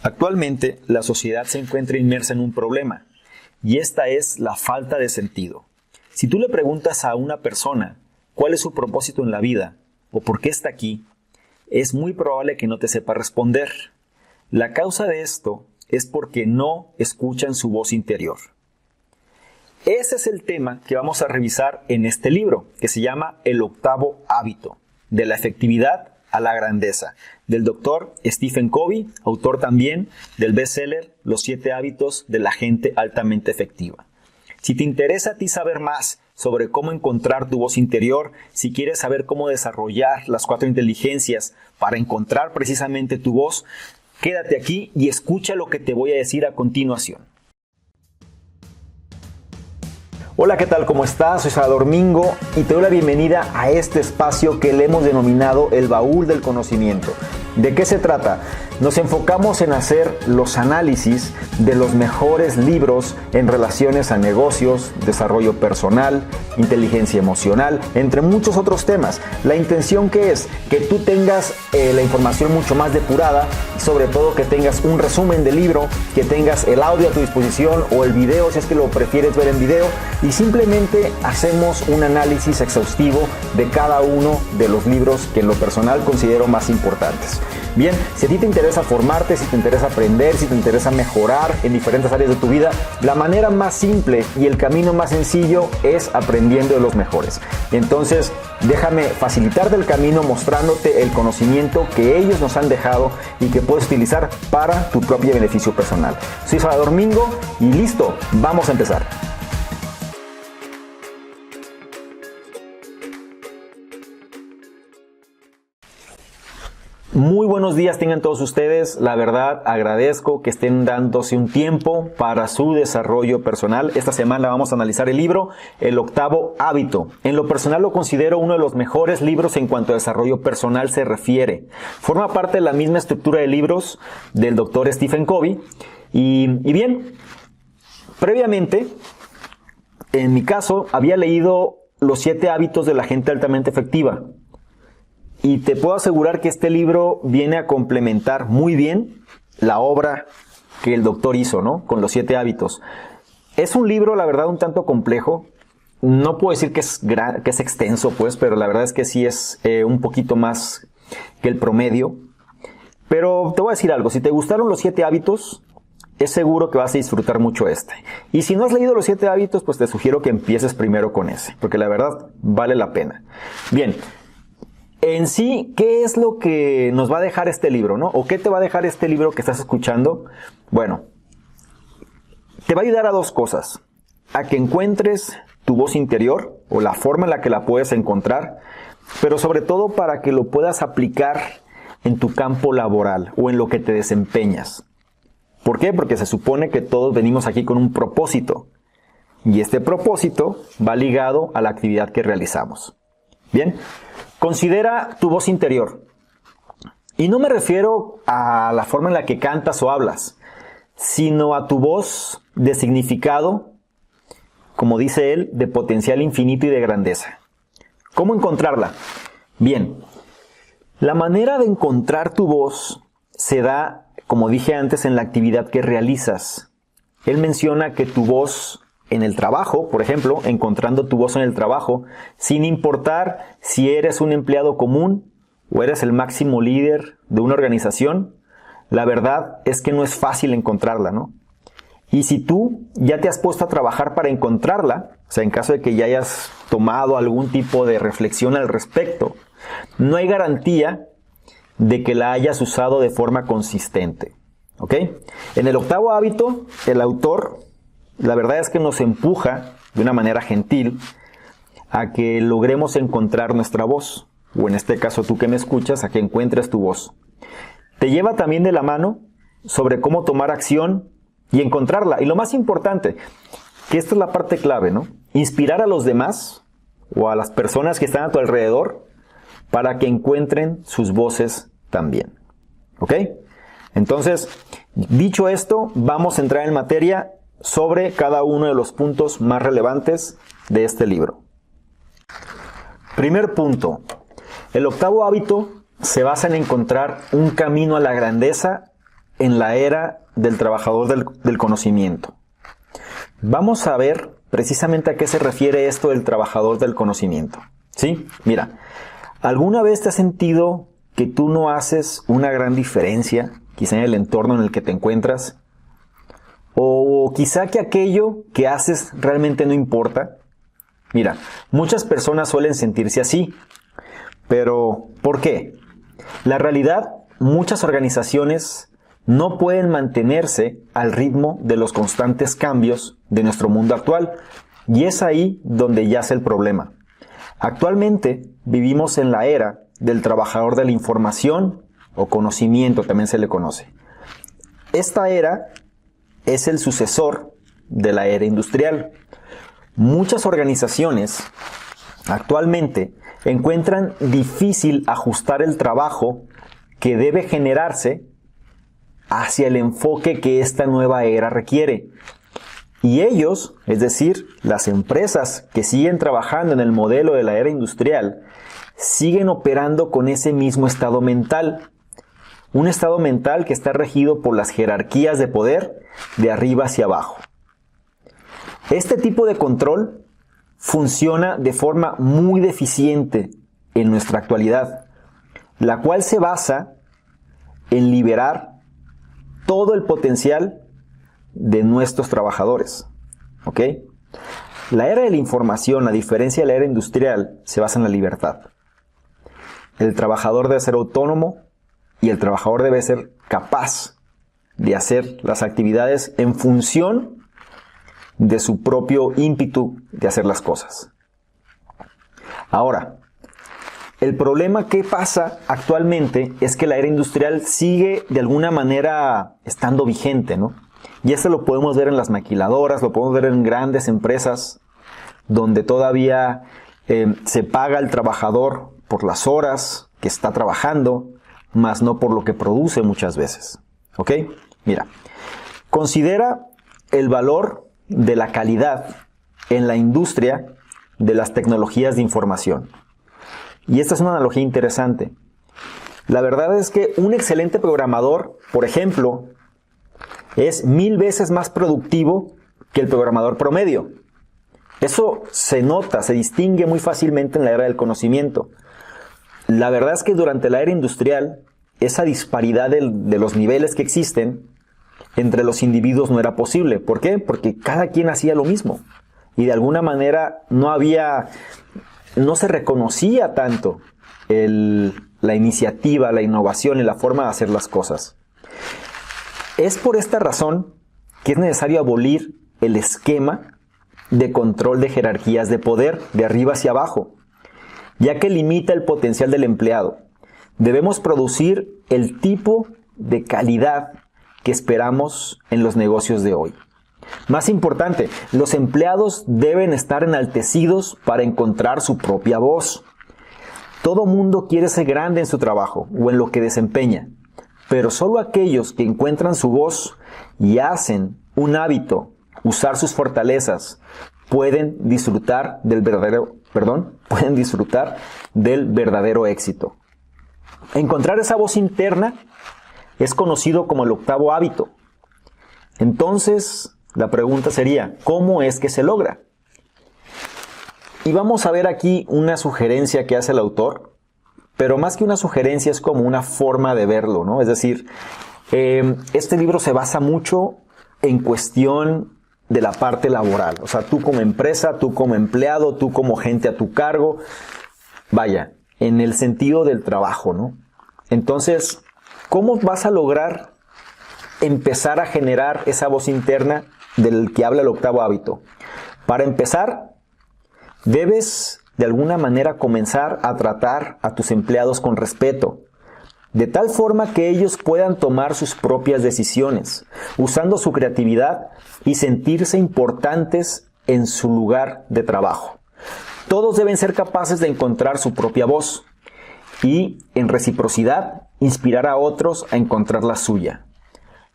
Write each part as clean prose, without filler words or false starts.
Actualmente, la sociedad se encuentra inmersa en un problema, y esta es la falta de sentido. Si tú le preguntas a una persona cuál es su propósito en la vida o por qué está aquí, es muy probable que no te sepa responder. La causa de esto es porque no escuchan su voz interior. Ese es el tema que vamos a revisar en este libro, que se llama El octavo hábito, de la efectividad a la grandeza, del doctor Stephen Covey, autor también del bestseller Los 7 hábitos de la gente altamente efectiva. Si te interesa a ti saber más sobre cómo encontrar tu voz interior, si quieres saber cómo desarrollar las 4 inteligencias para encontrar precisamente tu voz, quédate aquí y escucha lo que te voy a decir a continuación. Hola, ¿qué tal? ¿Cómo estás? Soy Salvador Mingo y te doy la bienvenida a este espacio que le hemos denominado el baúl del conocimiento. ¿De qué se trata? Nos enfocamos en hacer los análisis de los mejores libros en relaciones a negocios, desarrollo personal, inteligencia emocional, entre muchos otros temas. La intención que es que tú tengas la información mucho más depurada y sobre todo que tengas un resumen del libro, que tengas el audio a tu disposición o el video si es que lo prefieres ver en video y simplemente hacemos un análisis exhaustivo de cada uno de los libros que en lo personal considero más importantes. Bien, si a ti te interesa formarte, si te interesa aprender, si te interesa mejorar en diferentes áreas de tu vida, la manera más simple y el camino más sencillo es aprendiendo de los mejores. Entonces, déjame facilitarte el camino mostrándote el conocimiento que ellos nos han dejado y que puedes utilizar para tu propio beneficio personal. Soy Salvador Mingo y listo, vamos a empezar. Muy buenos días tengan todos ustedes. La verdad agradezco que estén dándose un tiempo para su desarrollo personal. Esta semana vamos a analizar el libro El octavo hábito. En lo personal lo considero uno de los mejores libros en cuanto a desarrollo personal se refiere. Forma parte de la misma estructura de libros del doctor Stephen Covey. Y bien, previamente, en mi caso, había leído Los 7 hábitos de la gente altamente efectiva. Y te puedo asegurar que este libro viene a complementar muy bien la obra que el doctor hizo, ¿no? Con los 7 hábitos. Es un libro, la verdad, un tanto complejo. No puedo decir que es extenso, pues, pero la verdad es que sí es un poquito más que el promedio. Pero te voy a decir algo. Si te gustaron los 7 hábitos, es seguro que vas a disfrutar mucho este. Y si no has leído los 7 hábitos, pues te sugiero que empieces primero con ese, porque la verdad vale la pena. Bien. En sí, ¿qué es lo que nos va a dejar este libro, no? ¿O qué te va a dejar este libro que estás escuchando? Bueno, te va a ayudar a 2 cosas. A que encuentres tu voz interior, o la forma en la que la puedes encontrar, pero sobre todo para que lo puedas aplicar en tu campo laboral o en lo que te desempeñas. ¿Por qué? Porque se supone que todos venimos aquí con un propósito. Y este propósito va ligado a la actividad que realizamos. Bien. Considera tu voz interior. Y no me refiero a la forma en la que cantas o hablas, sino a tu voz de significado, como dice él, de potencial infinito y de grandeza. ¿Cómo encontrarla? Bien, la manera de encontrar tu voz se da, como dije antes, en la actividad que realizas. Él menciona que tu voz en el trabajo, por ejemplo, encontrando tu voz en el trabajo, sin importar si eres un empleado común o eres el máximo líder de una organización, la verdad es que no es fácil encontrarla, ¿no? Y si tú ya te has puesto a trabajar para encontrarla, o sea, en caso de que ya hayas tomado algún tipo de reflexión al respecto, no hay garantía de que la hayas usado de forma consistente, ¿ok? En el octavo hábito, el autor, la verdad es que nos empuja de una manera gentil a que logremos encontrar nuestra voz, o en este caso tú que me escuchas, a que encuentres tu voz. Te lleva también de la mano sobre cómo tomar acción y encontrarla. Y lo más importante, que esta es la parte clave, ¿no? Inspirar a los demás o a las personas que están a tu alrededor para que encuentren sus voces también. ¿Ok? Entonces, dicho esto, vamos a entrar en materia sobre cada uno de los puntos más relevantes de este libro. Primer punto. El octavo hábito se basa en encontrar un camino a la grandeza en la era del trabajador del conocimiento. Vamos a ver precisamente a qué se refiere esto del trabajador del conocimiento. ¿Sí? Mira, ¿alguna vez te has sentido que tú no haces una gran diferencia, quizá en el entorno en el que te encuentras? O quizá que aquello que haces realmente no importa. Mira, muchas personas suelen sentirse así. Pero, ¿por qué? La realidad, muchas organizaciones no pueden mantenerse al ritmo de los constantes cambios de nuestro mundo actual. Y es ahí donde yace el problema. Actualmente vivimos en la era del trabajador de la información o conocimiento, también se le conoce. Esta era es el sucesor de la era industrial. Muchas organizaciones actualmente encuentran difícil ajustar el trabajo que debe generarse hacia el enfoque que esta nueva era requiere. Y ellos, es decir, las empresas que siguen trabajando en el modelo de la era industrial, siguen operando con ese mismo estado mental. Un estado mental que está regido por las jerarquías de poder de arriba hacia abajo. Este tipo de control funciona de forma muy deficiente en nuestra actualidad, la cual se basa en liberar todo el potencial de nuestros trabajadores. ¿Ok? La era de la información, a diferencia de la era industrial, se basa en la libertad. El trabajador debe ser autónomo y el trabajador debe ser capaz de hacer las actividades en función de su propio ímpetu de hacer las cosas. Ahora, el problema que pasa actualmente es que la era industrial sigue de alguna manera estando vigente, ¿no? Y esto lo podemos ver en las maquiladoras, lo podemos ver en grandes empresas donde todavía se paga al trabajador por las horas que está trabajando, más no por lo que produce muchas veces. ¿Ok? Mira, considera el valor de la calidad en la industria de las tecnologías de información. Y esta es una analogía interesante. La verdad es que un excelente programador, por ejemplo, es 1000 veces más productivo que el programador promedio. Eso se nota, se distingue muy fácilmente en la era del conocimiento. La verdad es que durante la era industrial, esa disparidad de los niveles que existen entre los individuos no era posible. ¿Por qué? Porque cada quien hacía lo mismo. Y de alguna manera no se reconocía tanto la iniciativa, la innovación y la forma de hacer las cosas. Es por esta razón que es necesario abolir el esquema de control de jerarquías de poder de arriba hacia abajo, ya que limita el potencial del empleado. Debemos producir el tipo de calidad que esperamos en los negocios de hoy. Más importante, los empleados deben estar enaltecidos para encontrar su propia voz. Todo mundo quiere ser grande en su trabajo o en lo que desempeña, pero solo aquellos que encuentran su voz y hacen un hábito usar sus fortalezas pueden disfrutar del verdadero éxito. Encontrar esa voz interna es conocido como el octavo hábito. Entonces, la pregunta sería, ¿cómo es que se logra? Y vamos a ver aquí una sugerencia que hace el autor, pero más que una sugerencia es como una forma de verlo, ¿no? Es decir, este libro se basa mucho en cuestión de la parte laboral. O sea, tú como empresa, tú como empleado, tú como gente a tu cargo, vaya, en el sentido del trabajo, ¿no? Entonces, ¿cómo vas a lograr empezar a generar esa voz interna del que habla el octavo hábito? Para empezar, debes de alguna manera comenzar a tratar a tus empleados con respeto, de tal forma que ellos puedan tomar sus propias decisiones, usando su creatividad y sentirse importantes en su lugar de trabajo. Todos deben ser capaces de encontrar su propia voz y, en reciprocidad, inspirar a otros a encontrar la suya.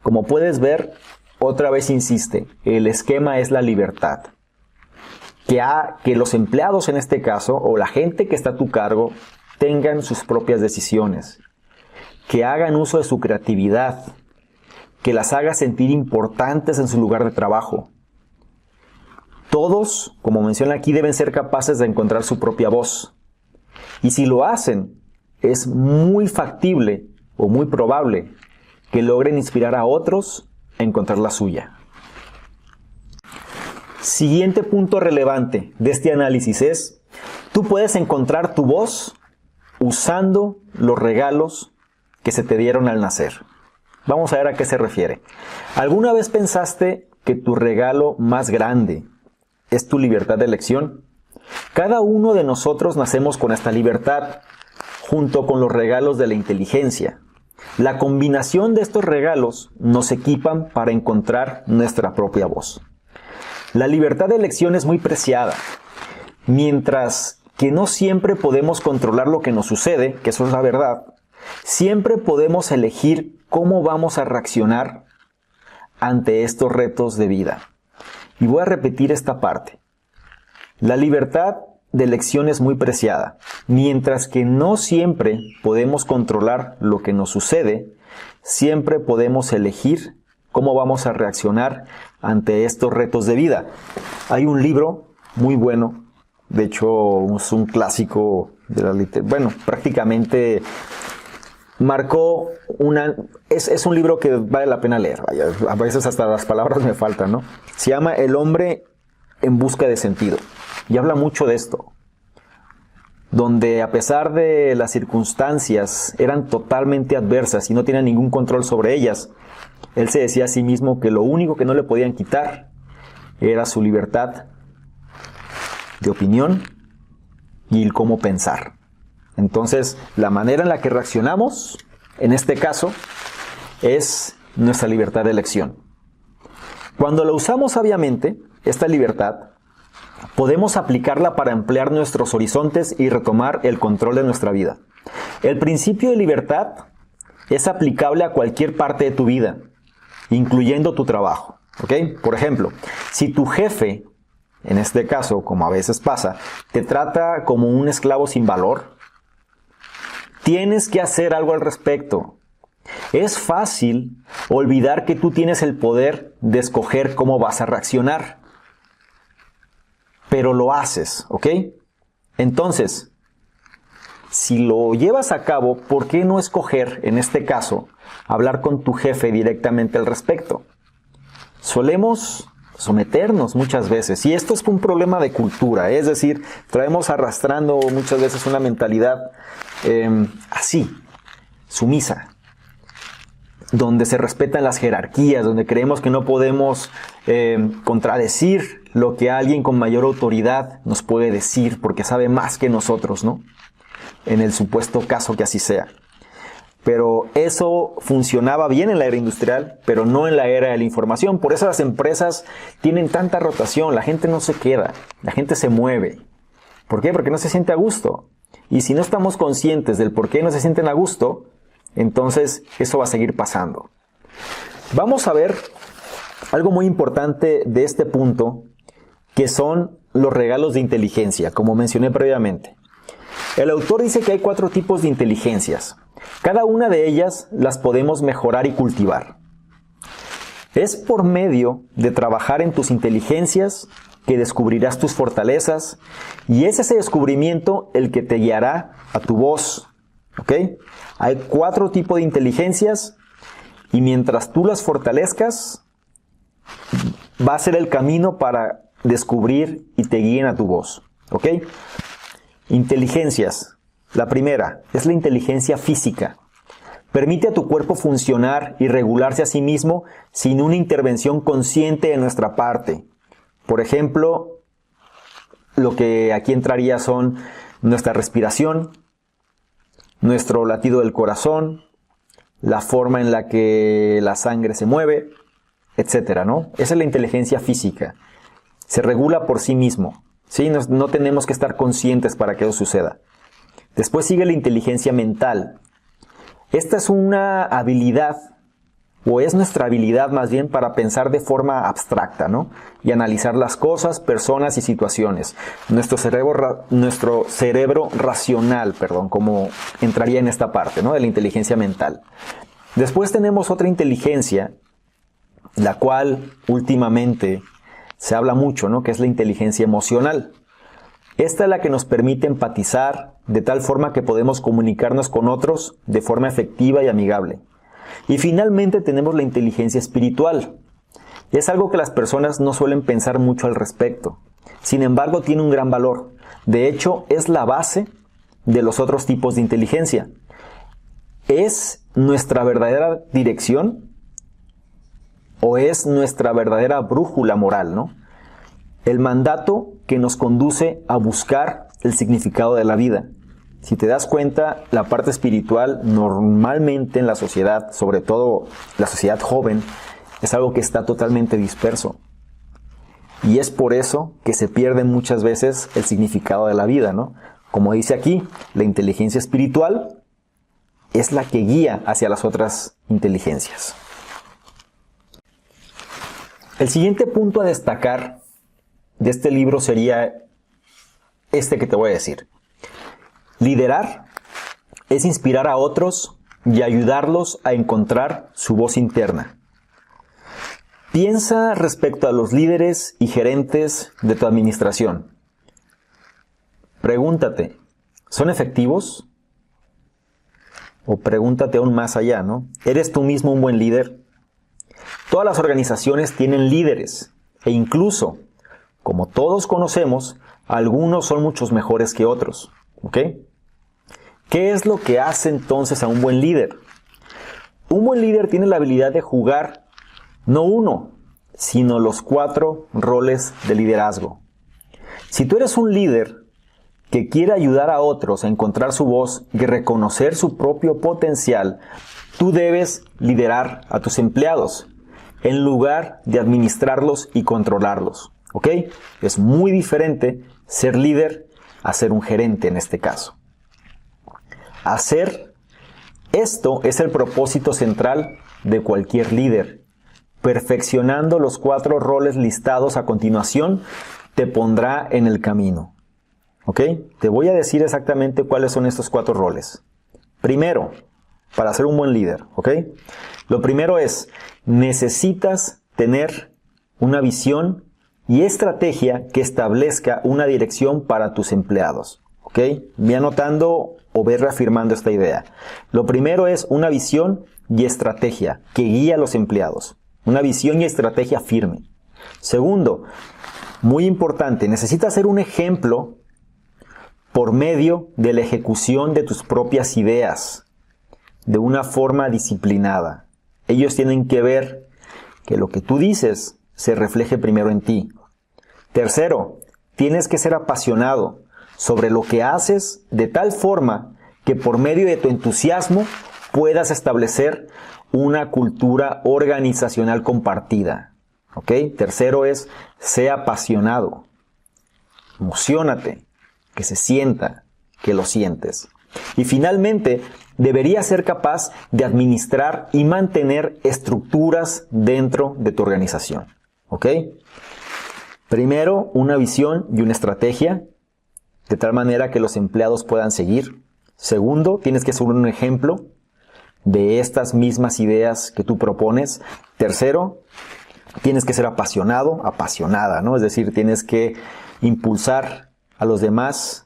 Como puedes ver, otra vez insiste, el esquema es la libertad. Que los empleados en este caso, o la gente que está a tu cargo, tengan sus propias decisiones, que hagan uso de su creatividad, que las haga sentir importantes en su lugar de trabajo. Todos, como menciona aquí, deben ser capaces de encontrar su propia voz. Y si lo hacen, es muy factible o muy probable que logren inspirar a otros a encontrar la suya. Siguiente punto relevante de este análisis es: tú puedes encontrar tu voz usando los regalos que se te dieron al nacer. Vamos a ver a qué se refiere. ¿Alguna vez pensaste que tu regalo más grande es tu libertad de elección? Cada uno de nosotros nacemos con esta libertad, junto con los regalos de la inteligencia. La combinación de estos regalos nos equipan para encontrar nuestra propia voz. La libertad de elección es muy preciada. Mientras que no siempre podemos controlar lo que nos sucede, que eso es la verdad, siempre podemos elegir cómo vamos a reaccionar ante estos retos de vida. Y voy a repetir esta parte. La libertad de elección es muy preciada. Mientras que no siempre podemos controlar lo que nos sucede, siempre podemos elegir cómo vamos a reaccionar ante estos retos de vida. Hay un libro muy bueno, de hecho es un clásico de la literatura, bueno, prácticamente marcó es un libro que vale la pena leer, vaya, a veces hasta las palabras me faltan, ¿no? Se llama El hombre en busca de sentido, y habla mucho de esto, donde a pesar de las circunstancias eran totalmente adversas y no tenía ningún control sobre ellas, él se decía a sí mismo que lo único que no le podían quitar era su libertad de opinión y el cómo pensar. Entonces, la manera en la que reaccionamos, en este caso, es nuestra libertad de elección. Cuando la usamos sabiamente, esta libertad, podemos aplicarla para ampliar nuestros horizontes y retomar el control de nuestra vida. El principio de libertad es aplicable a cualquier parte de tu vida, incluyendo tu trabajo. ¿Ok? Por ejemplo, si tu jefe, en este caso, como a veces pasa, te trata como un esclavo sin valor, tienes que hacer algo al respecto. Es fácil olvidar que tú tienes el poder de escoger cómo vas a reaccionar, pero lo haces, ¿ok? Entonces, si lo llevas a cabo, ¿por qué no escoger, en este caso, hablar con tu jefe directamente al respecto? Solemos someternos muchas veces, y esto es un problema de cultura, es decir, traemos arrastrando muchas veces una mentalidad así, sumisa, donde se respetan las jerarquías, donde creemos que no podemos contradecir lo que alguien con mayor autoridad nos puede decir, porque sabe más que nosotros, ¿no? En el supuesto caso que así sea. Pero eso funcionaba bien en la era industrial, pero no en la era de la información. Por eso las empresas tienen tanta rotación, la gente no se queda, la gente se mueve. ¿Por qué? Porque no se siente a gusto. Y si no estamos conscientes del por qué no se sienten a gusto, entonces eso va a seguir pasando. Vamos a ver algo muy importante de este punto, que son los regalos de inteligencia, como mencioné previamente. El autor dice que hay 4 tipos de inteligencias. Cada una de ellas las podemos mejorar y cultivar. Es por medio de trabajar en tus inteligencias que descubrirás tus fortalezas, y es ese descubrimiento el que te guiará a tu voz. ¿Ok? Hay 4 tipos de inteligencias, y mientras tú las fortalezcas, va a ser el camino para descubrir y te guíen a tu voz. ¿Ok? Inteligencias. La primera es la inteligencia física. Permite a tu cuerpo funcionar y regularse a sí mismo sin una intervención consciente de nuestra parte. Por ejemplo, lo que aquí entraría son nuestra respiración, nuestro latido del corazón, la forma en la que la sangre se mueve, etcétera, ¿no? Esa es la inteligencia física. Se regula por sí mismo, ¿sí? No tenemos que estar conscientes para que eso suceda. Después sigue la inteligencia mental. Esta es una habilidad, o es nuestra habilidad más bien, para pensar de forma abstracta, ¿no? Y analizar las cosas, personas y situaciones. Nuestro cerebro racional, como entraría en esta parte, ¿no? De la inteligencia mental. Después tenemos otra inteligencia, la cual últimamente se habla mucho, ¿no? Que es la inteligencia emocional. Esta es la que nos permite empatizar de tal forma que podemos comunicarnos con otros de forma efectiva y amigable. Y finalmente tenemos la inteligencia espiritual. Es algo que las personas no suelen pensar mucho al respecto. Sin embargo, tiene un gran valor. De hecho, es la base de los otros tipos de inteligencia. ¿Es nuestra verdadera dirección o es nuestra verdadera brújula moral, ¿no? El mandato que nos conduce a buscar el significado de la vida. Si te das cuenta, la parte espiritual normalmente en la sociedad, sobre todo la sociedad joven, es algo que está totalmente disperso. Y es por eso que se pierde muchas veces el significado de la vida, ¿no? Como dice aquí, la inteligencia espiritual es la que guía hacia las otras inteligencias. El siguiente punto a destacar de este libro sería este que te voy a decir. Liderar es inspirar a otros y ayudarlos a encontrar su voz interna. Piensa respecto a los líderes y gerentes de tu administración. Pregúntate, ¿son efectivos? O pregúntate aún más allá, ¿no? ¿Eres tú mismo un buen líder? Todas las organizaciones tienen líderes e incluso, como todos conocemos, algunos son muchos mejores que otros, ¿ok? ¿Qué es lo que hace entonces a un buen líder? Un buen líder tiene la habilidad de jugar no uno, sino los 4 roles de liderazgo. Si tú eres un líder que quiere ayudar a otros a encontrar su voz y reconocer su propio potencial, tú debes liderar a tus empleados en lugar de administrarlos y controlarlos, ¿ok? Es muy diferente ser líder a ser un gerente en este caso. Hacer esto es el propósito central de cualquier líder. Perfeccionando los 4 roles listados a continuación, te pondrá en el camino. ¿Ok? Te voy a decir exactamente cuáles son estos 4 roles. Primero, para ser un buen líder, ¿ok? Lo primero es, necesitas tener una visión y estrategia que establezca una dirección para tus empleados. ¿Ok? Ve anotando o ve reafirmando esta idea. Lo primero es una visión y estrategia que guía a los empleados. Una visión y estrategia firme. Segundo, muy importante, necesitas ser un ejemplo por medio de la ejecución de tus propias ideas, de una forma disciplinada. Ellos tienen que ver que lo que tú dices se refleje primero en ti. Tercero, tienes que ser apasionado sobre lo que haces de tal forma que por medio de tu entusiasmo puedas establecer una cultura organizacional compartida. ¿Ok? Tercero es, sé apasionado. Emociónate, que se sienta, que lo sientes. Y finalmente, deberías ser capaz de administrar y mantener estructuras dentro de tu organización. ¿Ok? Primero, una visión y una estrategia, de tal manera que los empleados puedan seguir. Segundo, tienes que ser un ejemplo de estas mismas ideas que tú propones. Tercero, tienes que ser apasionado, apasionada, ¿no? Es decir, tienes que impulsar a los demás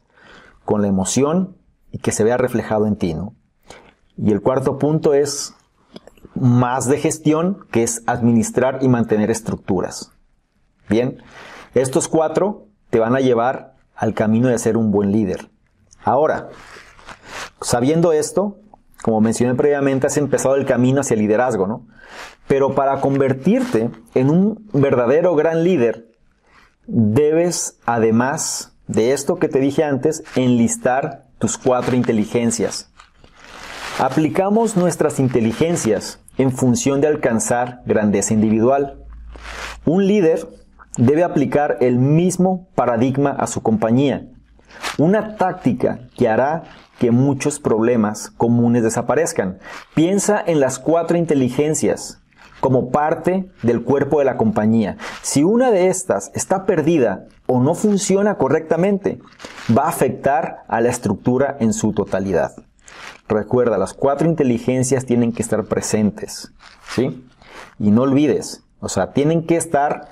con la emoción y que se vea reflejado en ti, ¿no? Y el cuarto punto es más de gestión, que es administrar y mantener estructuras. Bien, estos 4 te van a llevar al camino de ser un buen líder. Ahora, sabiendo esto, como mencioné previamente, has empezado el camino hacia el liderazgo, ¿no? Pero para convertirte en un verdadero gran líder, debes, además de esto que te dije antes, enlistar tus 4 inteligencias. Aplicamos nuestras inteligencias en función de alcanzar grandeza individual. Un líder debe aplicar el mismo paradigma a su compañía. Una táctica que hará que muchos problemas comunes desaparezcan. Piensa en las 4 inteligencias como parte del cuerpo de la compañía. Si una de estas está perdida o no funciona correctamente, va a afectar a la estructura en su totalidad. Recuerda, las 4 inteligencias tienen que estar presentes, ¿sí? Y no olvides O sea, tienen que estar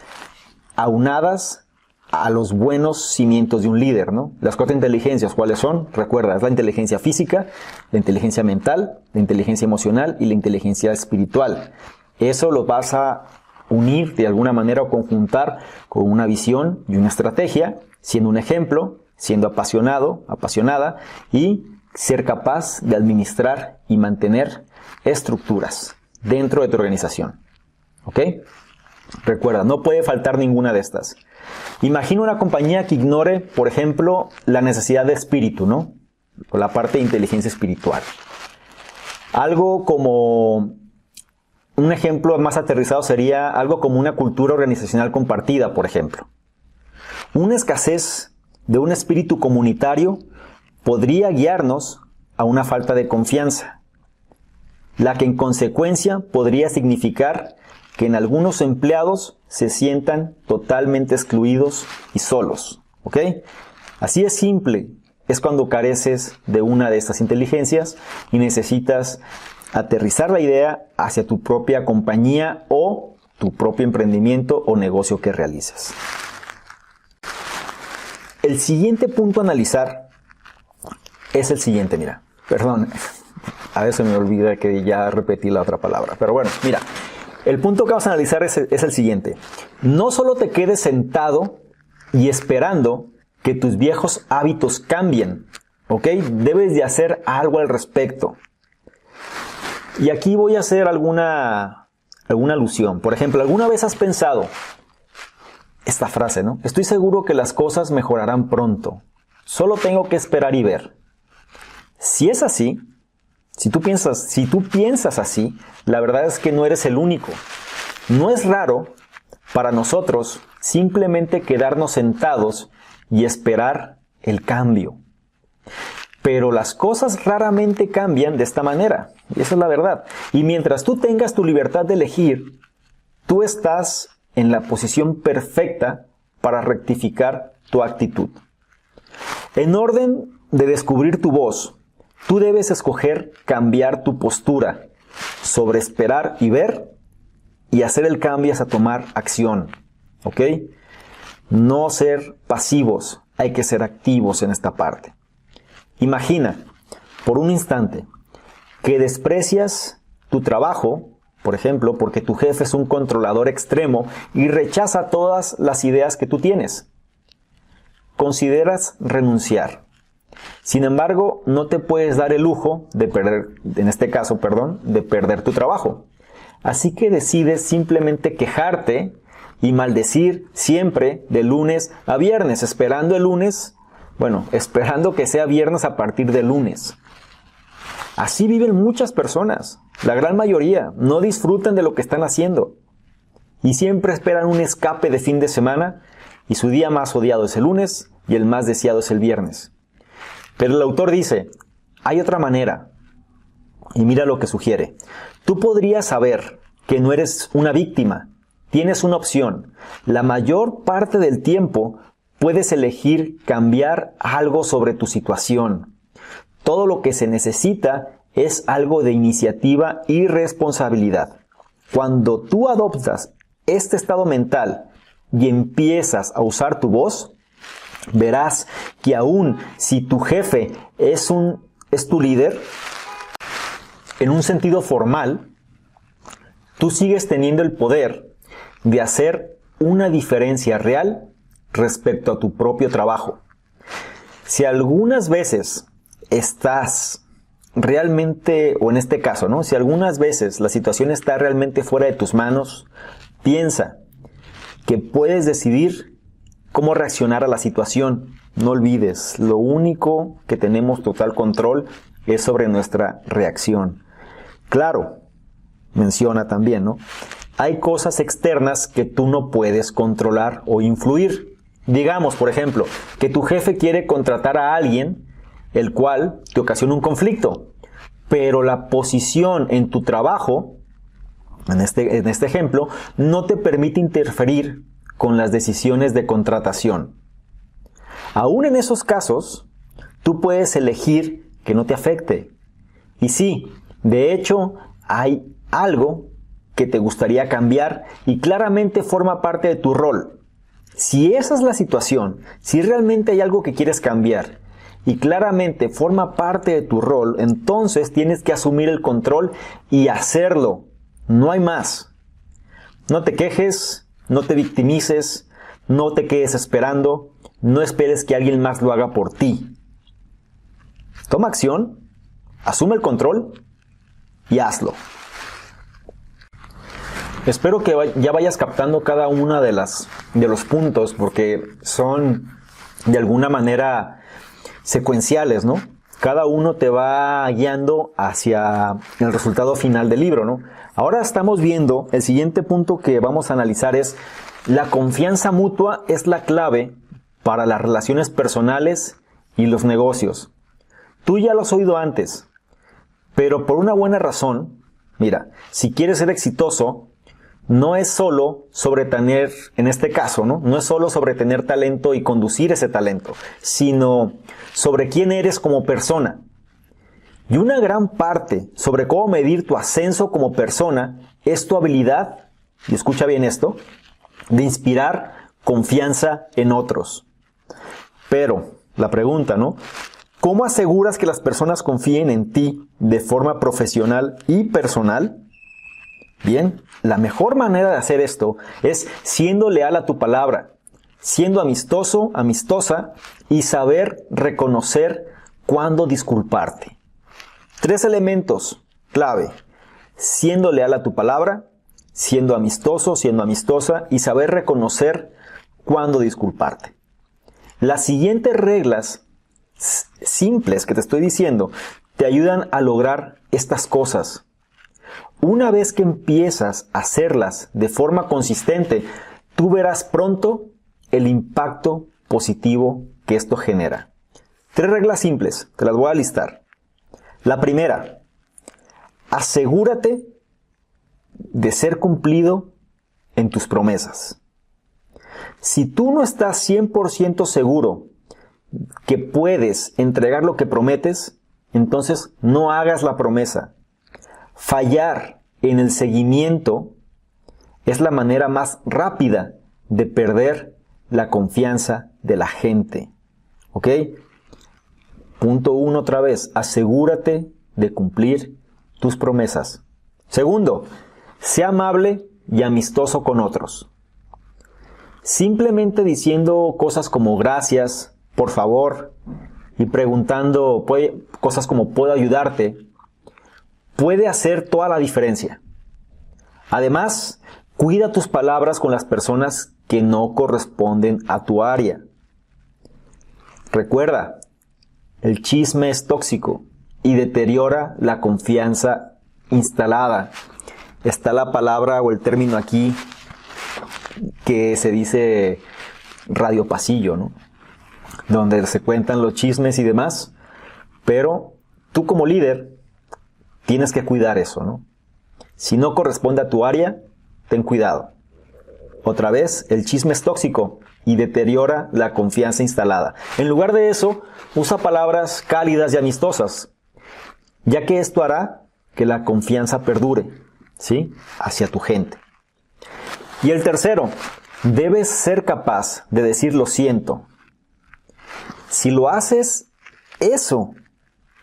aunadas a los buenos cimientos de un líder, ¿no? Las 4 inteligencias, ¿cuáles son? Recuerda, es la inteligencia física, la inteligencia mental, la inteligencia emocional y la inteligencia espiritual. Eso lo vas a unir de alguna manera o conjuntar con una visión y una estrategia, siendo un ejemplo, siendo apasionado, apasionada y ser capaz de administrar y mantener estructuras dentro de tu organización. ¿Ok? Recuerda, no puede faltar ninguna de estas. Imagina una compañía que ignore, por ejemplo, la necesidad de espíritu, ¿no? O la parte de inteligencia espiritual. Algo como, un ejemplo más aterrizado sería algo como una cultura organizacional compartida, por ejemplo. Una escasez de un espíritu comunitario podría guiarnos a una falta de confianza, la que en consecuencia podría significar que en algunos empleados se sientan totalmente excluidos y solos. ¿Ok? Así es simple, es cuando careces de una de estas inteligencias y necesitas aterrizar la idea hacia tu propia compañía o tu propio emprendimiento o negocio que realices. El siguiente punto a analizar es el siguiente, mira. Perdón, a veces me olvida que ya repetí la otra palabra, pero bueno, mira. El punto que vamos a analizar es el siguiente. No solo te quedes sentado y esperando que tus viejos hábitos cambien, ¿ok? Debes de hacer algo al respecto. Y aquí voy a hacer alguna alusión. Por ejemplo, ¿alguna vez has pensado esta frase, ¿no? Estoy seguro que las cosas mejorarán pronto. Solo tengo que esperar y ver. Si es así, si tú piensas así, la verdad es que no eres el único. No es raro para nosotros simplemente quedarnos sentados y esperar el cambio. Pero las cosas raramente cambian de esta manera. Y esa es la verdad. Y mientras tú tengas tu libertad de elegir, tú estás en la posición perfecta para rectificar tu actitud. En orden de descubrir tu voz, tú debes escoger cambiar tu postura sobre esperar y ver y hacer el cambio hasta tomar acción. ¿Ok? No ser pasivos, hay que ser activos en esta parte. Imagina, por un instante, que desprecias tu trabajo, por ejemplo, porque tu jefe es un controlador extremo y rechaza todas las ideas que tú tienes. Consideras renunciar. Sin embargo, no te puedes dar el lujo de perder, en este caso, de perder tu trabajo. Así que decides simplemente quejarte y maldecir siempre de lunes a viernes, esperando que sea viernes a partir de lunes. Así viven muchas personas. La gran mayoría no disfrutan de lo que están haciendo y siempre esperan un escape de fin de semana y su día más odiado es el lunes y el más deseado es el viernes. Pero el autor dice, hay otra manera. Y mira lo que sugiere. Tú podrías saber que no eres una víctima. Tienes una opción. La mayor parte del tiempo puedes elegir cambiar algo sobre tu situación. Todo lo que se necesita es algo de iniciativa y responsabilidad. Cuando tú adoptas este estado mental y empiezas a usar tu voz, verás que aun si tu jefe es tu líder, en un sentido formal, tú sigues teniendo el poder de hacer una diferencia real respecto a tu propio trabajo. Si algunas veces estás realmente, o en este caso, ¿no? Si algunas veces la situación está realmente fuera de tus manos, piensa que puedes decidir cómo reaccionar a la situación. No olvides, lo único que tenemos total control es sobre nuestra reacción. Claro, menciona también, ¿no? Hay cosas externas que tú no puedes controlar o influir. Digamos, por ejemplo, que tu jefe quiere contratar a alguien el cual te ocasiona un conflicto, pero la posición en tu trabajo, en este ejemplo, no te permite interferir con las decisiones de contratación. Aún en esos casos, tú puedes elegir que no te afecte. Y sí, de hecho, hay algo que te gustaría cambiar y claramente forma parte de tu rol. Si esa es la situación, si realmente hay algo que quieres cambiar y claramente forma parte de tu rol, entonces tienes que asumir el control y hacerlo. No hay más. No te quejes, no te victimices, no te quedes esperando, no esperes que alguien más lo haga por ti. Toma acción, asume el control y hazlo. Espero que ya vayas captando cada una de los puntos porque son de alguna manera secuenciales, ¿no? Cada uno te va guiando hacia el resultado final del libro, ¿no? Ahora estamos viendo, el siguiente punto que vamos a analizar es la confianza mutua es la clave para las relaciones personales y los negocios. Tú ya lo has oído antes, pero por una buena razón. Mira, si quieres ser exitoso, no es solo sobre tener, en este caso, no es solo sobre tener talento y conducir ese talento, sino sobre quién eres como persona. Y una gran parte sobre cómo medir tu ascenso como persona es tu habilidad, y escucha bien esto, de inspirar confianza en otros. Pero, la pregunta, ¿cómo aseguras que las personas confíen en ti de forma profesional y personal? Bien, la mejor manera de hacer esto es siendo leal a tu palabra, siendo amistoso, amistosa y saber reconocer cuándo disculparte. 3 elementos clave: siendo leal a tu palabra, siendo amistoso, siendo amistosa y saber reconocer cuándo disculparte. Las siguientes reglas simples que te estoy diciendo te ayudan a lograr estas cosas. Una vez que empiezas a hacerlas de forma consistente, tú verás pronto el impacto positivo que esto genera. 3 reglas simples, te las voy a listar. La primera, asegúrate de ser cumplido en tus promesas. Si tú no estás 100% seguro que puedes entregar lo que prometes, entonces no hagas la promesa. Fallar en el seguimiento es la manera más rápida de perder la confianza de la gente. ¿Ok? Punto 1 otra vez, asegúrate de cumplir tus promesas. Segundo, sea amable y amistoso con otros. Simplemente diciendo cosas como gracias, por favor, y preguntando cosas como puedo ayudarte, puede hacer toda la diferencia. Además, cuida tus palabras con las personas que no corresponden a tu área. Recuerda, el chisme es tóxico y deteriora la confianza instalada. Está la palabra o el término aquí que se dice radio pasillo, donde se cuentan los chismes y demás, pero tú como líder tienes que cuidar eso, Si no corresponde a tu área, ten cuidado. Otra vez, el chisme es tóxico y deteriora la confianza instalada. En lugar de eso, usa palabras cálidas y amistosas, ya que esto hará que la confianza perdure, ¿sí?, hacia tu gente. Y el tercero, debes ser capaz de decir lo siento. Si lo haces, eso,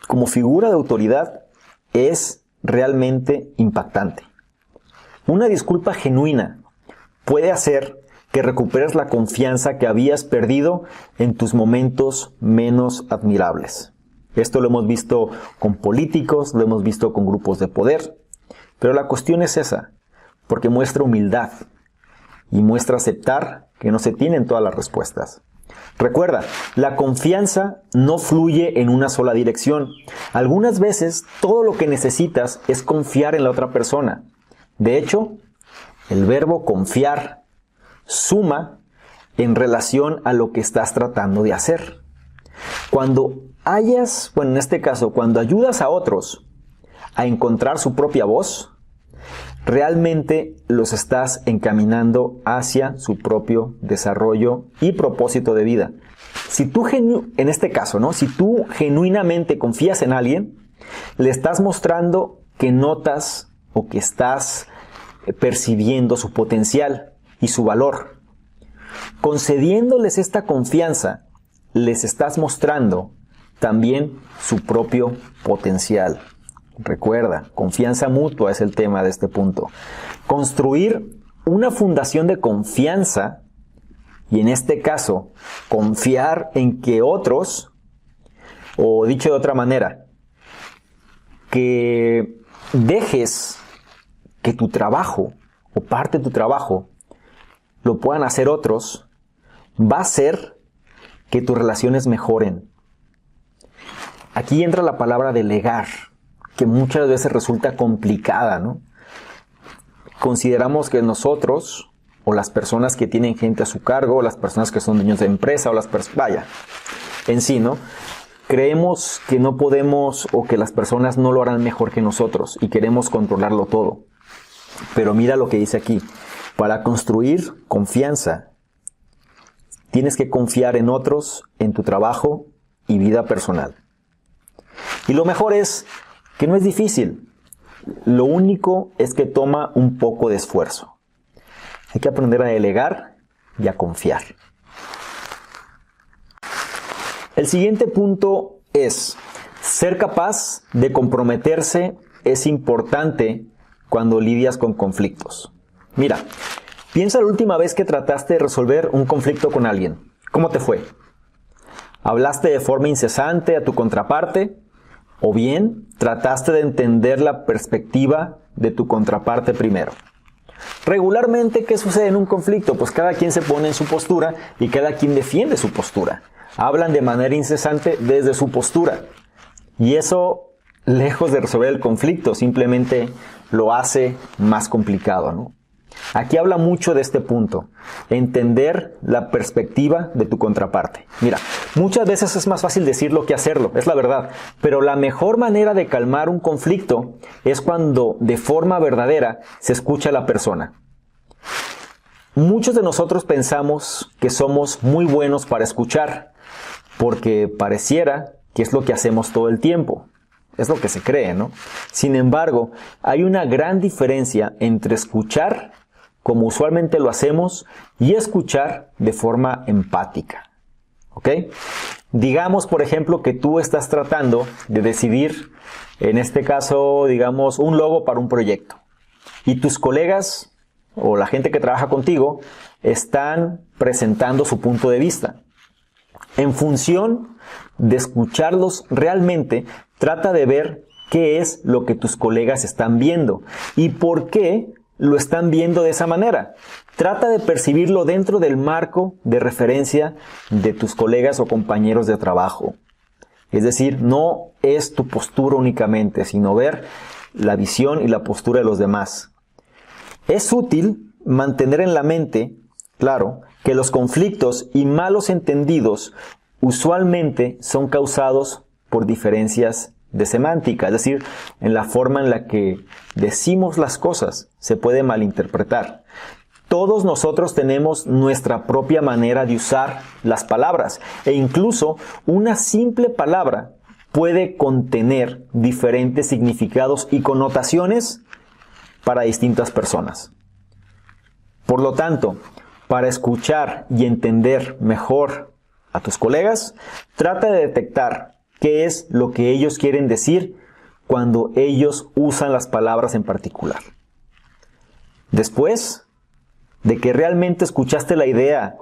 como figura de autoridad, es realmente impactante. Una disculpa genuina puede hacer que recuperes la confianza que habías perdido en tus momentos menos admirables. Esto lo hemos visto con políticos, lo hemos visto con grupos de poder, pero la cuestión es esa, porque muestra humildad y muestra aceptar que no se tienen todas las respuestas. Recuerda, la confianza no fluye en una sola dirección. Algunas veces todo lo que necesitas es confiar en la otra persona. De hecho, el verbo confiar suma en relación a lo que estás tratando de hacer. Cuando en este caso, cuando ayudas a otros a encontrar su propia voz, realmente los estás encaminando hacia su propio desarrollo y propósito de vida. Si tú, en este caso, si tú genuinamente confías en alguien, le estás mostrando que notas o que estás percibiendo su potencial y su valor. Concediéndoles esta confianza, les estás mostrando también su propio potencial. Recuerda, confianza mutua es el tema de este punto. Construir una fundación de confianza, y en este caso, confiar en que otros, o dicho de otra manera, que dejes que tu trabajo o parte de tu trabajo lo puedan hacer otros, va a hacer que tus relaciones mejoren. Aquí entra la palabra delegar, que muchas veces resulta complicada, ¿no? Consideramos que nosotros, o las personas que tienen gente a su cargo, o las personas que son dueños de empresa, o las personas, vaya, en sí, ¿no? Creemos que no podemos, o que las personas no lo harán mejor que nosotros, y queremos controlarlo todo. Pero mira lo que dice aquí. Para construir confianza, tienes que confiar en otros, en tu trabajo y vida personal. Y lo mejor es que no es difícil. Lo único es que toma un poco de esfuerzo. Hay que aprender a delegar y a confiar. El siguiente punto es, ser capaz de comprometerse es importante cuando lidias con conflictos. Mira, piensa la última vez que trataste de resolver un conflicto con alguien. ¿Cómo te fue? ¿Hablaste de forma incesante a tu contraparte? ¿O bien trataste de entender la perspectiva de tu contraparte primero? Regularmente, ¿qué sucede en un conflicto? Pues cada quien se pone en su postura y cada quien defiende su postura. Hablan de manera incesante desde su postura. Y eso, lejos de resolver el conflicto, simplemente lo hace más complicado, ¿no? Aquí habla mucho de este punto, entender la perspectiva de tu contraparte. Mira, muchas veces es más fácil decirlo que hacerlo, es la verdad, pero la mejor manera de calmar un conflicto es cuando de forma verdadera se escucha a la persona. Muchos de nosotros pensamos que somos muy buenos para escuchar, porque pareciera que es lo que hacemos todo el tiempo. Es lo que se cree, ¿no? Sin embargo, hay una gran diferencia entre escuchar, como usualmente lo hacemos, y escuchar de forma empática. ¿Ok? Digamos, por ejemplo, que tú estás tratando de decidir, en este caso, digamos, un logo para un proyecto. Y tus colegas o la gente que trabaja contigo están presentando su punto de vista. En función de escucharlos realmente, trata de ver qué es lo que tus colegas están viendo y por qué lo están viendo de esa manera. Trata de percibirlo dentro del marco de referencia de tus colegas o compañeros de trabajo. Es decir, no es tu postura únicamente, sino ver la visión y la postura de los demás. Es útil mantener en la mente, claro, que los conflictos y malos entendidos usualmente son causados por diferencias de semántica, es decir, en la forma en la que decimos las cosas se puede malinterpretar. Todos nosotros tenemos nuestra propia manera de usar las palabras e incluso una simple palabra puede contener diferentes significados y connotaciones para distintas personas. Por lo tanto, para escuchar y entender mejor a tus colegas, trata de detectar qué es lo que ellos quieren decir cuando ellos usan las palabras en particular. Después de que realmente escuchaste la idea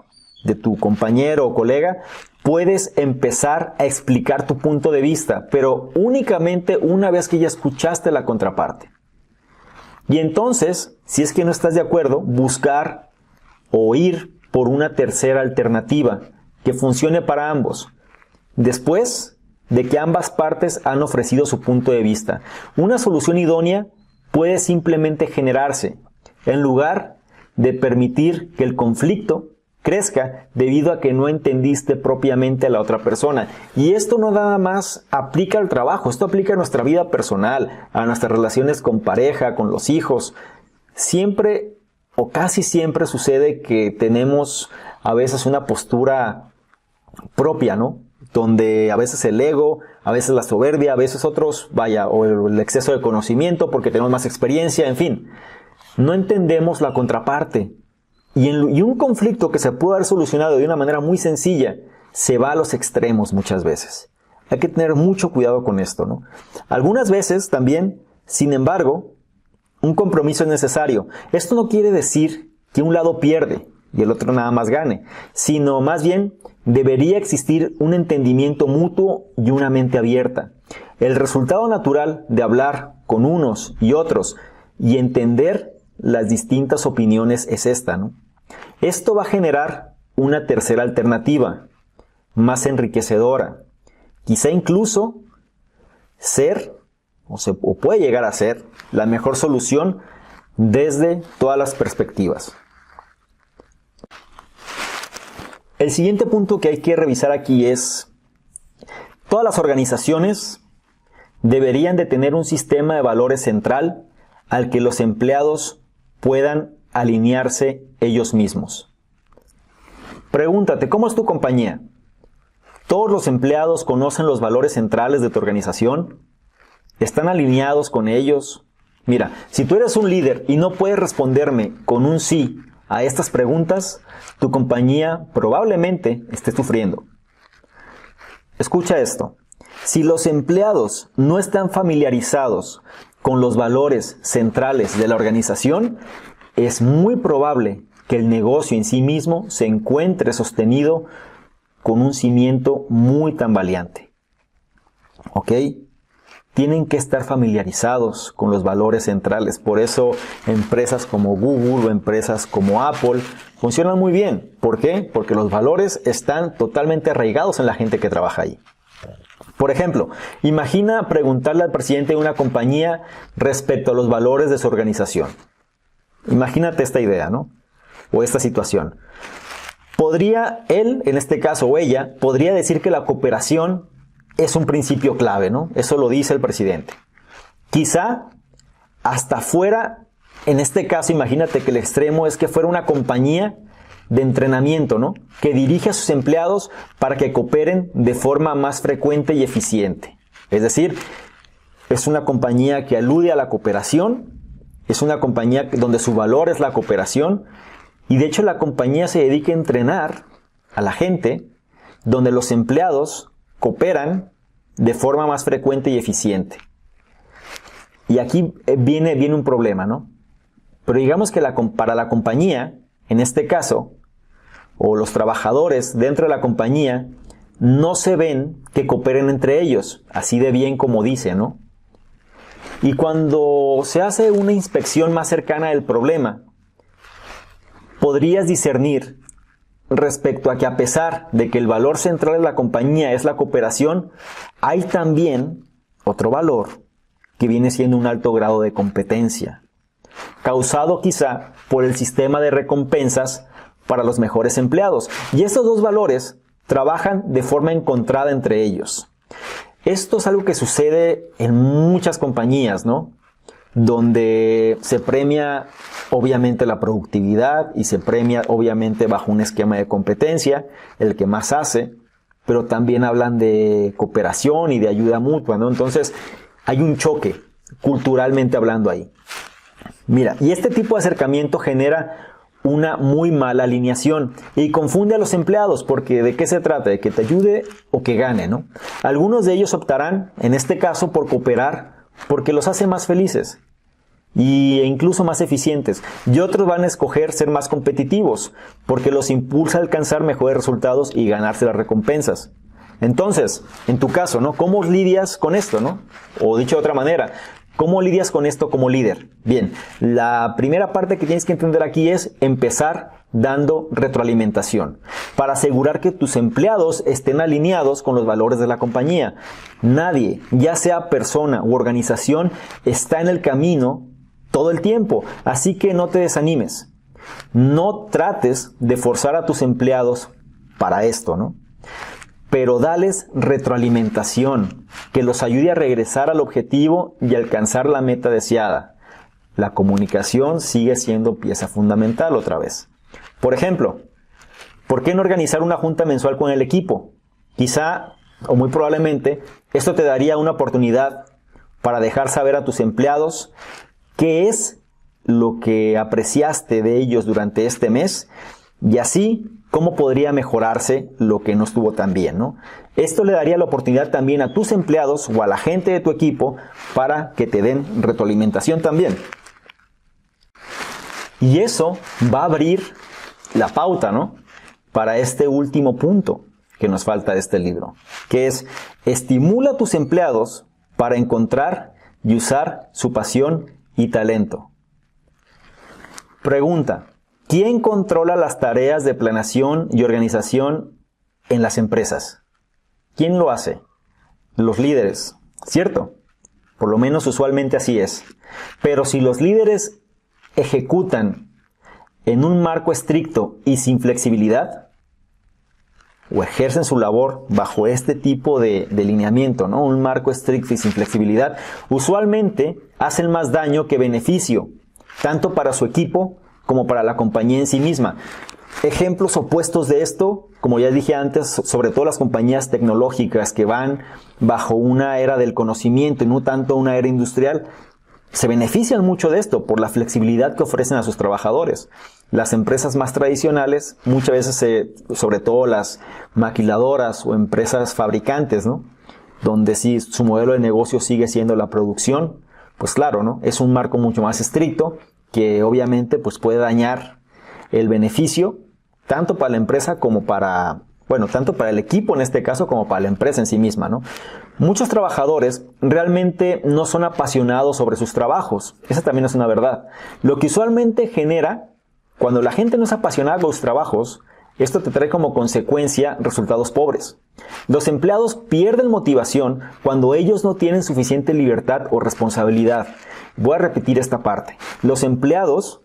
de tu compañero o colega, puedes empezar a explicar tu punto de vista, pero únicamente una vez que ya escuchaste la contraparte. Y entonces, si es que no estás de acuerdo, buscar o ir por una tercera alternativa que funcione para ambos. Después de que ambas partes han ofrecido su punto de vista, una solución idónea puede simplemente generarse en lugar de permitir que el conflicto crezca debido a que no entendiste propiamente a la otra persona. Y esto no nada más aplica al trabajo, esto aplica a nuestra vida personal, a nuestras relaciones con pareja, con los hijos. Siempre o casi siempre sucede que tenemos a veces una postura propia, ¿no? Donde a veces el ego, a veces la soberbia, a veces otros, o el exceso de conocimiento porque tenemos más experiencia, en fin. no entendemos la contraparte. Y un conflicto que se puede haber solucionado de una manera muy sencilla, se va a los extremos muchas veces. Hay que tener mucho cuidado con esto, ¿no? Algunas veces también, sin embargo, un compromiso es necesario. Esto no quiere decir que un lado pierde y el otro nada más gane, sino más bien debería existir un entendimiento mutuo y una mente abierta. El resultado natural de hablar con unos y otros y entender las distintas opiniones es esta, ¿no? Esto va a generar una tercera alternativa, más enriquecedora. Quizá incluso ser, o puede llegar a ser, la mejor solución desde todas las perspectivas. El siguiente punto que hay que revisar aquí es, todas las organizaciones deberían de tener un sistema de valores central al que los empleados puedan alinearse ellos mismos. Pregúntate, ¿cómo es tu compañía? ¿Todos los empleados conocen los valores centrales de tu organización? ¿Están alineados con ellos? Mira, si tú eres un líder y no puedes responderme con un sí a estas preguntas, tu compañía probablemente esté sufriendo. Escucha esto. Si los empleados no están familiarizados con los valores centrales de la organización, es muy probable que el negocio en sí mismo se encuentre sostenido con un cimiento muy tambaleante. ¿Ok? Tienen que estar familiarizados con los valores centrales. Por eso empresas como Google o empresas como Apple funcionan muy bien. ¿Por qué? Porque los valores están totalmente arraigados en la gente que trabaja ahí. Por ejemplo, imagina preguntarle al presidente de una compañía respecto a los valores de su organización. Imagínate esta idea, ¿no? O esta situación. Podría él, en este caso, o ella, podría decir que la cooperación es un principio clave, ¿no? Eso lo dice el presidente. Quizá hasta fuera, en este caso, imagínate que el extremo es que fuera una compañía de entrenamiento, ¿no? Que dirige a sus empleados para que cooperen de forma más frecuente y eficiente. Es decir, es una compañía que alude a la cooperación, es una compañía donde su valor es la cooperación, y de hecho la compañía se dedica a entrenar a la gente donde los empleados cooperan de forma más frecuente y eficiente. Y aquí viene un problema, ¿no? Pero digamos que para la compañía, en este caso, o los trabajadores dentro de la compañía, no se ven que cooperen entre ellos, así de bien como dice, ¿no? Y cuando se hace una inspección más cercana del problema, podrías discernir respecto a que a pesar de que el valor central de la compañía es la cooperación, hay también otro valor que viene siendo un alto grado de competencia, causado quizá por el sistema de recompensas para los mejores empleados. Y estos dos valores trabajan de forma encontrada entre ellos. Esto es algo que sucede en muchas compañías, ¿no? Donde se premia obviamente la productividad y se premia obviamente bajo un esquema de competencia, el que más hace, pero también hablan de cooperación y de ayuda mutua, ¿no? Entonces hay un choque culturalmente hablando ahí. Mira, y este tipo de acercamiento genera una muy mala alineación y confunde a los empleados porque ¿de qué se trata? ¿De que te ayude o que gane, no? Algunos de ellos optarán, en este caso, por cooperar porque los hace más felices e incluso más eficientes, y otros van a escoger ser más competitivos porque los impulsa a alcanzar mejores resultados y ganarse las recompensas. Entonces, en tu caso, ¿no? ¿Cómo lidias con esto, no? O dicho de otra manera, ¿cómo lidias con esto como líder? Bien, la primera parte que tienes que entender aquí es empezar dando retroalimentación para asegurar que tus empleados estén alineados con los valores de la compañía. Nadie, ya sea persona u organización, está en el camino todo el tiempo, así que no te desanimes. No trates de forzar a tus empleados para esto, ¿no? Pero dales retroalimentación que los ayude a regresar al objetivo y alcanzar la meta deseada. La comunicación sigue siendo pieza fundamental otra vez. Por ejemplo, ¿por qué no organizar una junta mensual con el equipo? Quizá, o muy probablemente, esto te daría una oportunidad para dejar saber a tus empleados qué es lo que apreciaste de ellos durante este mes y así cómo podría mejorarse lo que no estuvo tan bien, ¿no? Esto le daría la oportunidad también a tus empleados o a la gente de tu equipo para que te den retroalimentación también. Y eso va a abrir la pauta, ¿no?, para este último punto que nos falta de este libro, que es: estimula a tus empleados para encontrar y usar su pasión y talento. Pregunta: ¿quién controla las tareas de planeación y organización en las empresas? ¿Quién lo hace? Los líderes, ¿cierto? Por lo menos usualmente así es. Pero si los líderes ejecutan en un marco estricto y sin flexibilidad, o ejercen su labor bajo este tipo de lineamiento, ¿no?, un marco estricto y sin flexibilidad, usualmente hacen más daño que beneficio, tanto para su equipo como para la compañía en sí misma. Ejemplos opuestos de esto, como ya dije antes, sobre todo las compañías tecnológicas que van bajo una era del conocimiento y no tanto una era industrial, se benefician mucho de esto por la flexibilidad que ofrecen a sus trabajadores. Las empresas más tradicionales, muchas veces, sobre todo las maquiladoras o empresas fabricantes, ¿no?, donde sí su modelo de negocio sigue siendo la producción, pues claro, ¿no?, es un marco mucho más estricto que obviamente pues puede dañar el beneficio tanto para la empresa como para, bueno, tanto para el equipo en este caso como para la empresa en sí misma, ¿no? Muchos trabajadores realmente no son apasionados sobre sus trabajos. Esa también es una verdad. Lo que usualmente genera, cuando la gente no es apasionada con sus trabajos, esto te trae como consecuencia resultados pobres. Los empleados pierden motivación cuando ellos no tienen suficiente libertad o responsabilidad. Voy a repetir esta parte. Los empleados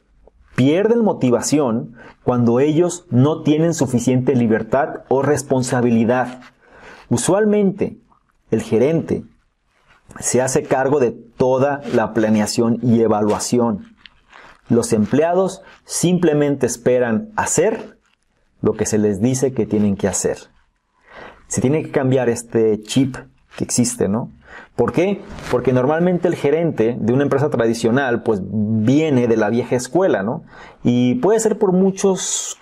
pierden motivación cuando ellos no tienen suficiente libertad o responsabilidad. Usualmente, el gerente se hace cargo de toda la planeación y evaluación. Los empleados simplemente esperan hacer lo que se les dice que tienen que hacer. Se tiene que cambiar este chip que existe, ¿no? ¿Por qué? Porque normalmente el gerente de una empresa tradicional pues viene de la vieja escuela, ¿no? Y puede ser por muchas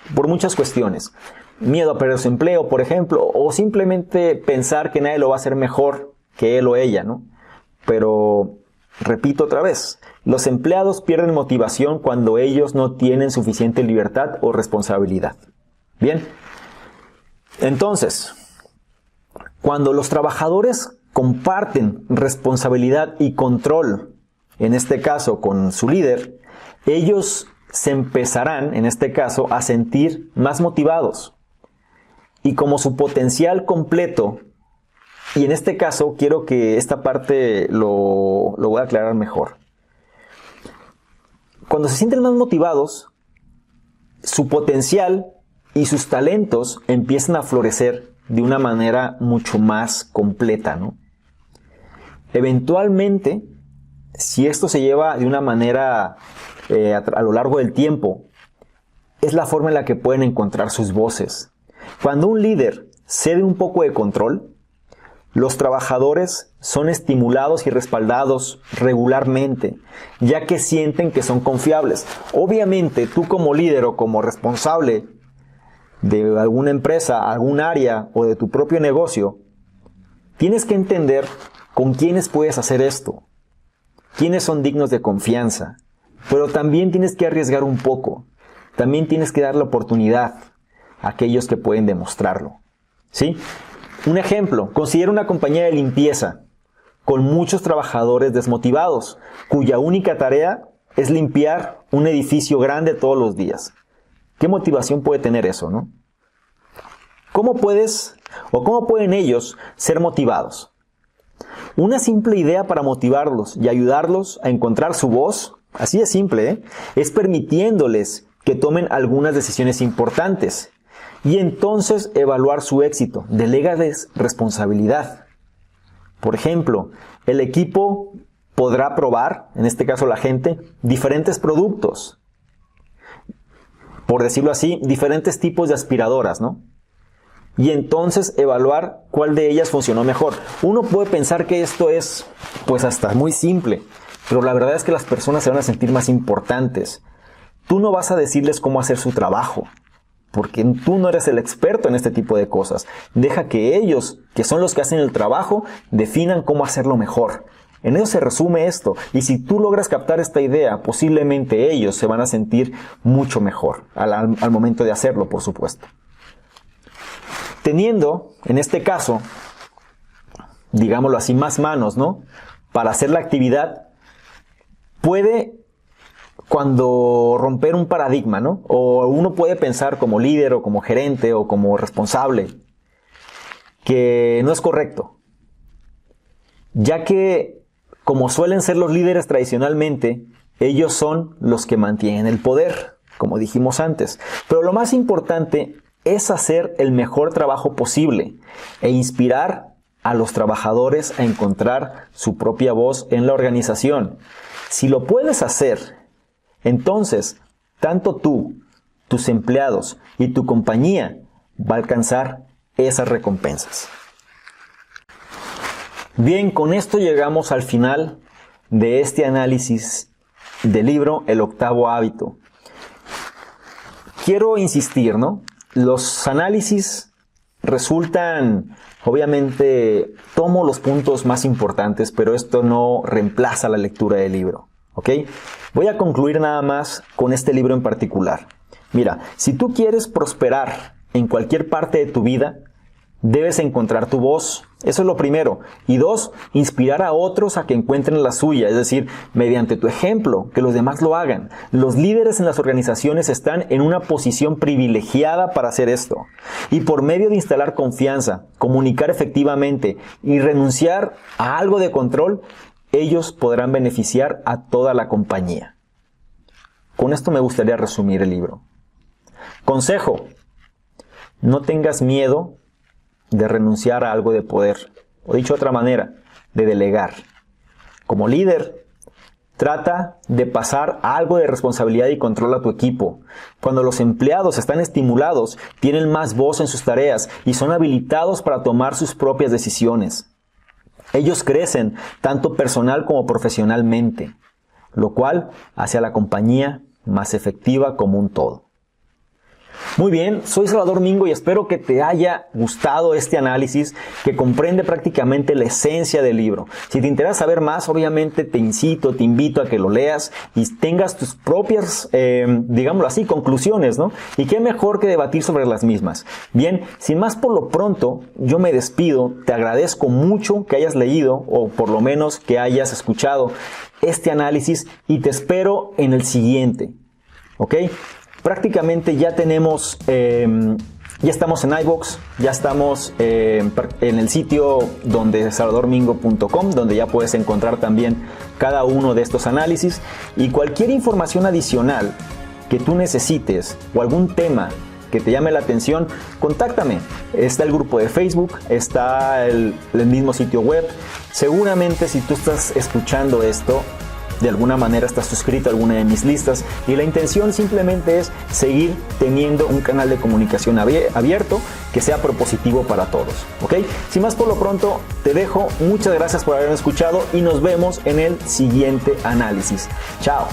cuestiones. Miedo a perder su empleo, por ejemplo, o simplemente pensar que nadie lo va a hacer mejor que él o ella, ¿no? Pero, repito otra vez, los empleados pierden motivación cuando ellos no tienen suficiente libertad o responsabilidad. Bien, entonces, cuando los trabajadores comparten responsabilidad y control, en este caso con su líder, ellos se empezarán, en este caso, a sentir más motivados. Y como su potencial completo, y en este caso quiero que esta parte lo voy a aclarar mejor. Cuando se sienten más motivados, su potencial y sus talentos empiezan a florecer de una manera mucho más completa, ¿no? Eventualmente, si esto se lleva de una manera a lo largo del tiempo, es la forma en la que pueden encontrar sus voces. Cuando un líder cede un poco de control, los trabajadores son estimulados y respaldados regularmente, ya que sienten que son confiables. Obviamente, tú como líder o como responsable de alguna empresa, algún área o de tu propio negocio, tienes que entender con quiénes puedes hacer esto, quiénes son dignos de confianza, pero también tienes que arriesgar un poco, también tienes que dar la oportunidad a aquellos que pueden demostrarlo, ¿sí? Un ejemplo, considera una compañía de limpieza con muchos trabajadores desmotivados, cuya única tarea es limpiar un edificio grande todos los días. ¿Qué motivación puede tener eso, no? ¿Cómo pueden ellos ser motivados? Una simple idea para motivarlos y ayudarlos a encontrar su voz, así de simple, es permitiéndoles que tomen algunas decisiones importantes y entonces evaluar su éxito. Delégales responsabilidad. Por ejemplo, el equipo podrá probar, en este caso la gente, diferentes productos. Por decirlo así, diferentes tipos de aspiradoras, ¿no? Y entonces evaluar cuál de ellas funcionó mejor. Uno puede pensar que esto es, pues hasta muy simple, pero la verdad es que las personas se van a sentir más importantes. Tú no vas a decirles cómo hacer su trabajo, porque tú no eres el experto en este tipo de cosas. Deja que ellos, que son los que hacen el trabajo, definan cómo hacerlo mejor. En eso se resume esto, y si tú logras captar esta idea, posiblemente ellos se van a sentir mucho mejor al momento de hacerlo, por supuesto. Teniendo, en este caso, digámoslo así, más manos, ¿no?, para hacer la actividad, puede cuando romper un paradigma, ¿no? O uno puede pensar como líder o como gerente o como responsable que no es correcto, ya que como suelen ser los líderes tradicionalmente, ellos son los que mantienen el poder, como dijimos antes. Pero lo más importante es hacer el mejor trabajo posible e inspirar a los trabajadores a encontrar su propia voz en la organización. Si lo puedes hacer, entonces tanto tú, tus empleados y tu compañía va a alcanzar esas recompensas. Bien, con esto llegamos al final de este análisis del libro El octavo hábito. Quiero insistir, ¿no? Los análisis resultan, obviamente, tomo los puntos más importantes, pero esto no reemplaza la lectura del libro, ¿ok? Voy a concluir nada más con este libro en particular. Mira, si tú quieres prosperar en cualquier parte de tu vida, debes encontrar tu voz. Eso es lo primero. Y dos, inspirar a otros a que encuentren la suya, es decir, mediante tu ejemplo, que los demás lo hagan. Los líderes en las organizaciones están en una posición privilegiada para hacer esto. Y por medio de instalar confianza, comunicar efectivamente y renunciar a algo de control, ellos podrán beneficiar a toda la compañía. Con esto me gustaría resumir el libro. Consejo: no tengas miedo de renunciar a algo de poder, o dicho de otra manera, de delegar. Como líder, trata de pasar algo de responsabilidad y control a tu equipo. Cuando los empleados están estimulados, tienen más voz en sus tareas y son habilitados para tomar sus propias decisiones. Ellos crecen tanto personal como profesionalmente, lo cual hace a la compañía más efectiva como un todo. Muy bien, soy Salvador Mingo y espero que te haya gustado este análisis que comprende prácticamente la esencia del libro. Si te interesa saber más, obviamente te invito a que lo leas y tengas tus propias, digámoslo así, conclusiones, ¿no? Y qué mejor que debatir sobre las mismas. Bien, sin más por lo pronto, yo me despido. Te agradezco mucho que hayas leído o por lo menos que hayas escuchado este análisis y te espero en el siguiente, ¿ok? Prácticamente ya tenemos, ya estamos en iVoox, ya estamos en el sitio salvadormingo.com, donde ya puedes encontrar también cada uno de estos análisis y cualquier información adicional que tú necesites o algún tema que te llame la atención, contáctame. Está el grupo de Facebook, está el mismo sitio web. Seguramente si tú estás escuchando esto, de alguna manera estás suscrito a alguna de mis listas y la intención simplemente es seguir teniendo un canal de comunicación abierto que sea propositivo para todos, ¿ok? Sin más por lo pronto, te dejo. Muchas gracias por haberme escuchado y nos vemos en el siguiente análisis. Chao.